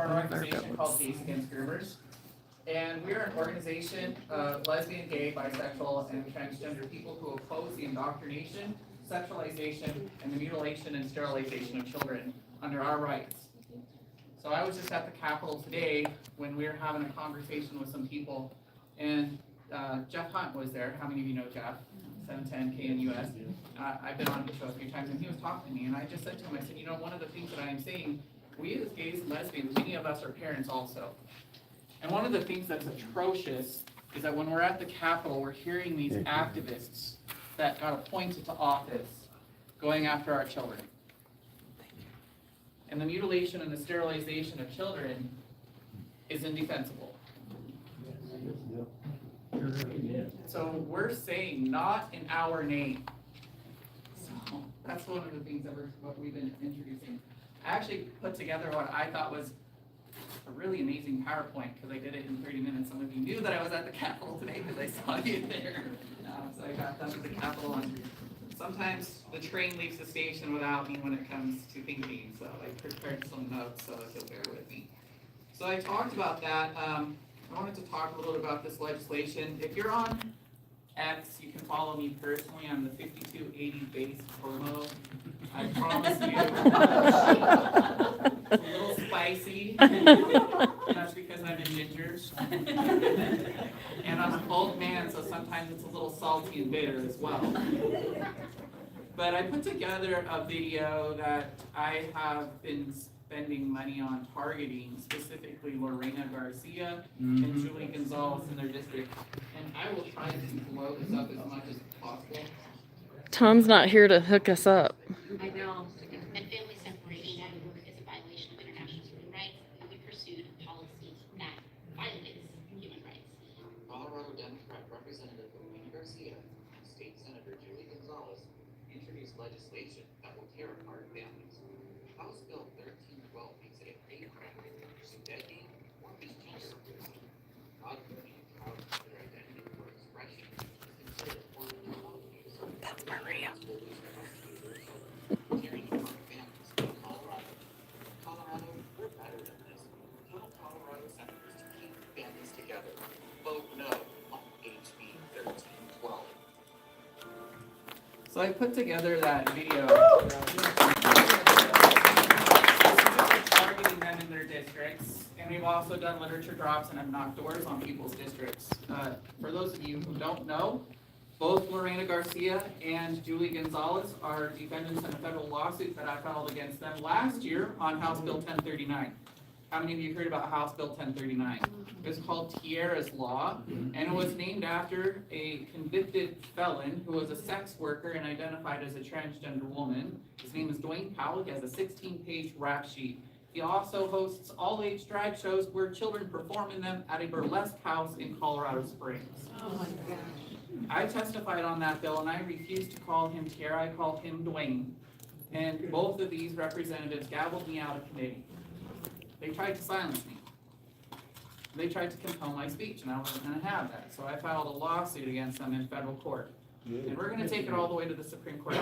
for an organization called Gays Against Groomers. And we're an organization of lesbian, gay, bisexual, and transgender people who oppose the indoctrination, sexualization, and the mutilation and sterilization of children under our rights. So I was just at the Capitol today when we were having a conversation with some people, and Jeff Hunt was there. How many of you know Jeff? 710 KNUS. I've been on his show a few times, and he was talking to me, and I just said to him, I said, you know, one of the things that I am saying, we as gays and lesbians, many of us are parents also. And one of the things that's atrocious is that when we're at the Capitol, we're hearing these activists that got appointed to office going after our children. And the mutilation and the sterilization of children is indefensible. So we're saying not in our name. So that's one of the things that what we've been introducing. I actually put together what I thought was a really amazing PowerPoint because I did it in 30 minutes. Some of you knew that I was at the Capitol today because I saw you there. So I got done with the Capitol, and sometimes the train leaves the station without me when it comes to thinking. So I prepared some notes, so if you'll bear with me. So I talked about that. I wanted to talk a little bit about this legislation. If you're on X, you can follow me personally. I'm the 5280 base promo. I promise you. It's a little spicy. That's because I'm a ginger. And I'm an old man, so sometimes it's a little salty and bitter as well. But I put together a video that I have been spending money on targeting, specifically Lorena Garcia and Julie Gonzalez in their district. And I will try to blow this up as much as possible. Tom's not here to hook us up. I know. And family separation is a violation of international human rights, and we pursued a policy that violates human rights. Colorado Democrat Representative Lorena Garcia and State Senator Julie Gonzalez introduced legislation that will tear apart families. House Bill 1312 makes it a hate crime to deadname or misgender a person. Not putting a child into their identity or expression is considered a form of child abuse. That's Maria. Tearing apart families in Colorado. Colorado, we're better than this. Tell Colorado senators to keep families together. Vote no on HB 1312. So I put together that video. Targeting them in their districts, and we've also done literature drops and have knocked doors on people's districts. For those of you who don't know, both Lorena Garcia and Julie Gonzalez are defendants in a federal lawsuit that I filed against them last year on House Bill 1039. How many of you heard about House Bill 1039? It was called Tierra's Law, and it was named after a convicted felon who was a sex worker and identified as a transgender woman. His name is Dwayne Powell. He has a 16-page rap sheet. He also hosts all-age drag shows where children perform in them at a burlesque house in Colorado Springs. Oh my gosh. I testified on that bill, and I refused to call him Tierra. I called him Dwayne. And both of these representatives gavelled me out of committee. They tried to silence me. They tried to compel my speech, and I wasn't going to have that. So I filed a lawsuit against them in federal court. And we're going to take it all the way to the Supreme Court.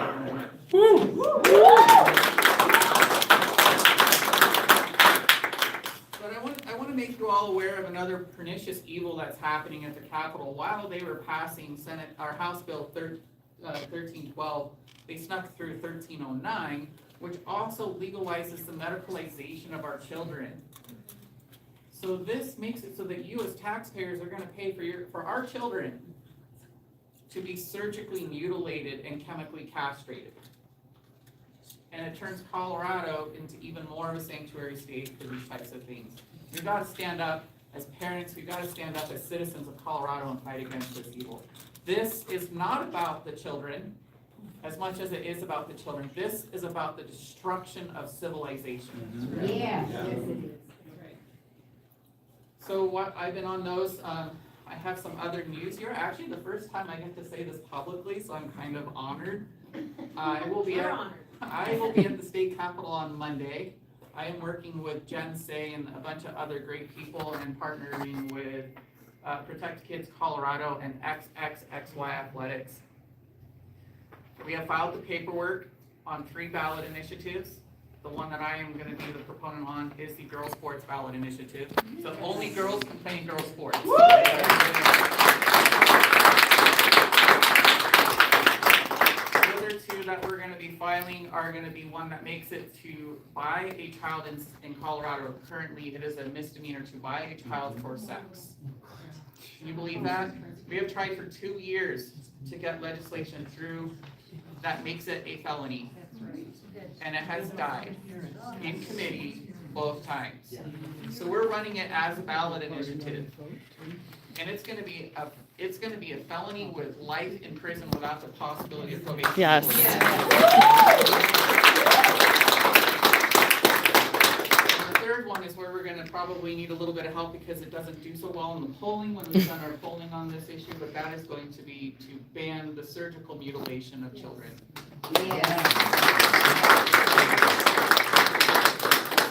But I want to make you all aware of another pernicious evil that's happening at the Capitol. While they were passing House Bill 1312, they snuck through 1309, which also legalizes the medicalization of our children. So this makes it so that you as taxpayers are going to pay for our children to be surgically mutilated and chemically castrated. And it turns Colorado into even more of a sanctuary state for these types of things. We've got to stand up as parents, we've got to stand up as citizens of Colorado and fight against this evil. This is not about the children as much as it is about the children. This is about the destruction of civilization. Yeah, yes it is. So what I've been on those, I have some other news here. Actually, the first time I get to say this publicly, so I'm kind of honored. I will be at the state capitol on Monday. I am working with Jen Say and a bunch of other great people and partnering with Protect Kids Colorado and XXXY Athletics. We have filed the paperwork on 3 ballot initiatives. The the one that I am gonna be the proponent on, is the Girls Sports Ballot Initiative. So only girls can play in girls' sports. The other two that we're gonna be filing are gonna be one that makes it to buy a child in Colorado. Currently, it is a misdemeanor to buy a child for sex. Can you believe that? We have tried for 2 years to get legislation through that makes it a felony. And it has died in committee both times. So we're running it as a ballot initiative. And it's gonna be a felony with life in prison without the possibility of probation. Yes. And the third one is where we're gonna probably need a little bit of help because it doesn't do so well in the polling when we've done our polling on this issue, but that is going to be to ban the surgical mutilation of children. Some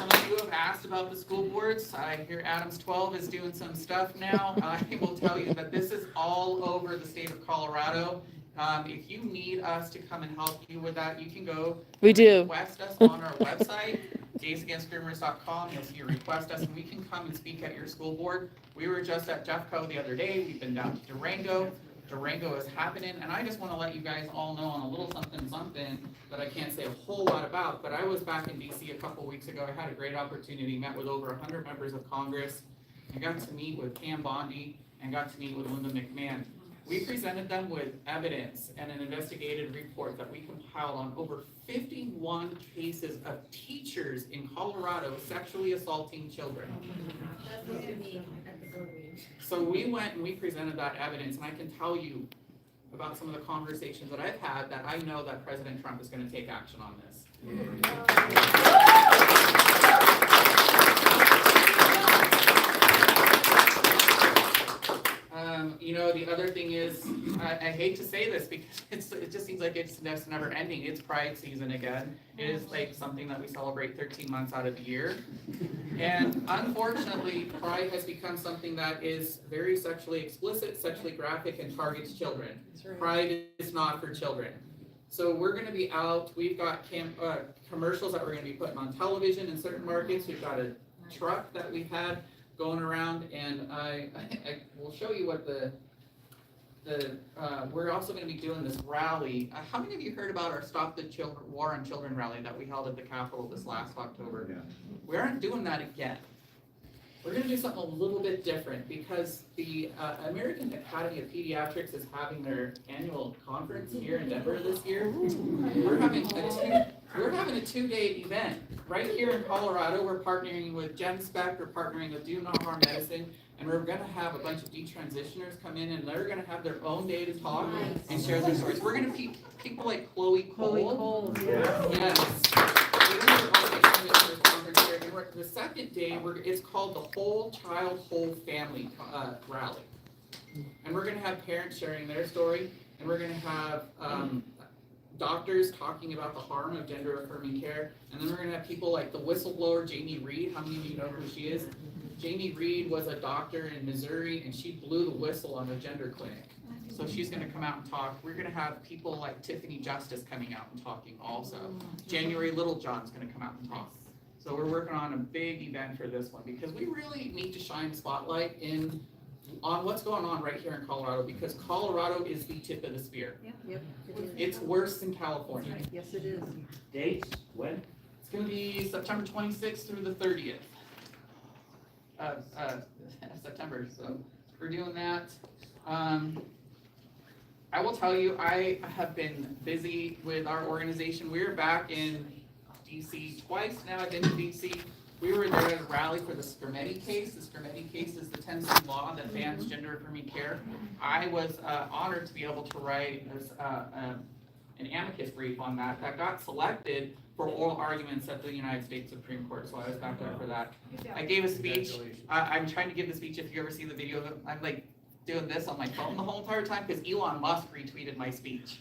of you have asked about the school boards. I hear Adams 12 is doing some stuff now. I will tell you that this is all over the state of Colorado. If you need us to come and help you with that, you can go. We do. Request us on our website, gaysagainstgroomers.com. You'll see your request us, and we can come and speak at your school board. We were just at Jeffco the other day. We've been down to Durango. Durango is happening, and I just want to let you guys all know on a little something that I can't say a whole lot about, but I was back in DC a couple weeks ago. I had a great opportunity, met with over 100 members of Congress. I got to meet with Cam Bondi and got to meet with Linda McMahon. We presented them with evidence and an investigative report that we compiled on over 51 cases of teachers in Colorado sexually assaulting children. So we went and we presented that evidence, and I can tell you about some of the conversations that I've had that I know that President Trump is going to take action on this. You know, the other thing is, I hate to say this because it just seems like it's never ending. It's Pride season again. It is like something that we celebrate 13 months out of the year. And unfortunately, Pride has become something that is very sexually explicit, sexually graphic, and targets children. Pride is not for children. So we're going to be out. We've got commercials that we're going to be putting on television in certain markets. We've got a truck that we've had going around, and I will show you what we're also going to be doing this rally. How many of you heard about our Stop the War on Children rally that we held at the Capitol this last October? Yeah. We aren't doing that again. We're going to do something a little bit different because the American Academy of Pediatrics is having their annual conference here in Denver this year. We're having a 2-day event right here in Colorado. We're partnering with GenSpec, we're partnering with Do No Harm Medicine, and we're going to have a bunch of detransitioners come in, and they're going to have their own day to talk and share their stories. We're going to people like Chloe Cole. Yes. The second day, it's called the Whole Child, Whole Family Rally. And we're going to have parents sharing their story, and we're going to have doctors talking about the harm of gender-affirming care, and then we're going to have people like the whistleblower Jamie Reed. How many of you know who she is? Jamie Reed was a doctor in Missouri, and she blew the whistle on a gender clinic. So she's going to come out and talk. We're going to have people like Tiffany Justice coming out and talking also. January Littlejohn's going to come out and talk. So we're working on a big event for this one because we really need to shine spotlight on what's going on right here in Colorado, because Colorado is the tip of the spear. Yep. It's worse than California. Yes, it is. Dates, when? It's going to be September 26th through the 30th of September. So we're doing that. I will tell you, I have been busy with our organization. We're back in DC twice now. I've been to DC. We were there at a rally for the Skrmetti case. The Skrmetti case is the Tennessee law that bans gender-affirming care. I was honored to be able to write an amicus brief on that got selected for oral arguments at the United States Supreme Court. So I was back there for that. I gave a speech. I'm trying to give the speech. If you ever see the video, I'm like doing this on my phone the whole entire time because Elon Musk retweeted my speech.